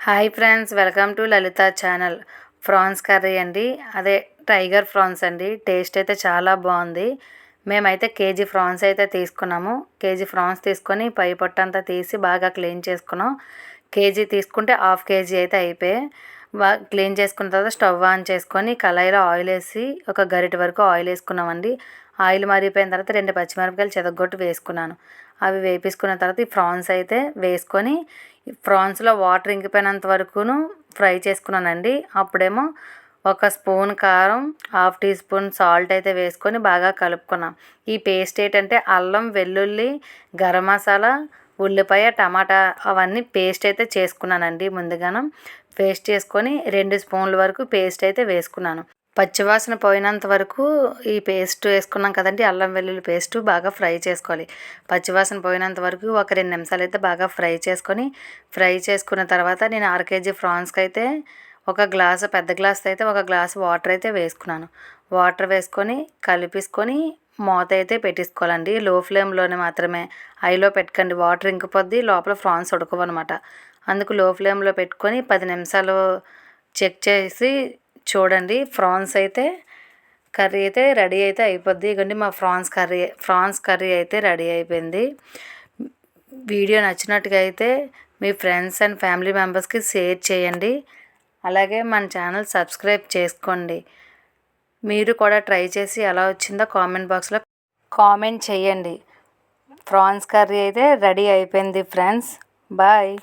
Hi friends, welcome to Lalitha channel. Prawns curry అండి, అదే tiger France అండి. Taste అయితే చాలా బాగుంది. మేమైతే కేజీ ఫ్రాన్స్ అయితే తీసుకున్నాము. కేజీ ఫ్రాన్స్ తీసుకొని పై పొట్టంతా తీసి బాగా క్లీన్ చేసుకున్నాం. కేజీ తీసుకుంటే హాఫ్ కేజీ అయితే అయిపోయాయి. బాగా క్లీన్ చేసుకున్న తర్వాత స్టవ్ ఆన్ చేసుకొని కళాయిలో ఆయిల్ వేసి ఒక గరిటె వరకు ఆయిల్ వేసుకున్నామండి. ఆయిల్ మరిగిపోయిన తర్వాత 2 పచ్చిమిరపకాయలు చెదగొట్టి వేసుకున్నాను. అవి వేపించుకున్న తర్వాత ఈ ఫ్రాన్స్ అయితే వేసుకొని ఫ్రాన్స్లో వాటర్ ఇంకిపోయినంత వరకును ఫ్రై చేసుకున్నానండి. అప్పుడేమో ఒక స్పూన్ కారం, హాఫ్ టీ స్పూన్ సాల్ట్ అయితే వేసుకొని బాగా కలుపుకున్నాం. ఈ పేస్ట్ ఏంటంటే అల్లం, వెల్లుల్లి, గరం మసాలా, ఉల్లిపాయ, టమాటా అవన్నీ పేస్ట్ అయితే చేసుకున్నానండి. ముందుగాను పేస్ట్ చేసుకొని 2 స్పూన్ల వరకు పేస్ట్ అయితే వేసుకున్నాను. పచ్చివాసన పోయినంత వరకు ఈ పేస్ట్ వేసుకున్నాం కదండి, అల్లం వెల్లుల్లి పేస్ట్ బాగా ఫ్రై చేసుకోవాలి. పచ్చివాసన పోయినంత వరకు ఒక 2 నిమిషాలు అయితే బాగా ఫ్రై చేసుకున్న తర్వాత నేను 1/2 కేజీ ఫ్రాన్స్కి అయితే ఒక గ్లాసు, పెద్ద గ్లాస్ అయితే ఒక గ్లాసు వాటర్ అయితే వేసుకున్నాను. వాటర్ వేసుకొని కలిపేసుకొని మూత అయితే పెట్టేసుకోవాలండి. లో ఫ్లేమ్లోనే మాత్రమే, హైలో పెట్టకండి. వాటర్ ఇంకిపోద్ది, లోపల ఫ్రాన్స్ ఉడకవన్నమాట. అందుకు లో ఫ్లేమ్లో పెట్టుకొని 10 నిమిషాలు చెక్ చేసి చూడండి. కర్రీ అయితే రెడీ అయితే అయిపోద్ది. ఇగోండి మా ఫ్రాన్స్ కర్రీ అయితే రెడీ అయిపోయింది. వీడియో నచ్చినట్టుగా అయితే మీ ఫ్రెండ్స్ అండ్ ఫ్యామిలీ మెంబర్స్కి షేర్ చేయండి. అలాగే మన ఛానల్ సబ్స్క్రైబ్ చేసుకోండి. మీరు కూడా ట్రై చేసి ఎలా వచ్చిందో కామెంట్ బాక్స్లో కామెంట్ చేయండి. ఫ్రాన్స్ కర్రీ అయితే రెడీ అయిపోయింది ఫ్రెండ్స్. బాయ్.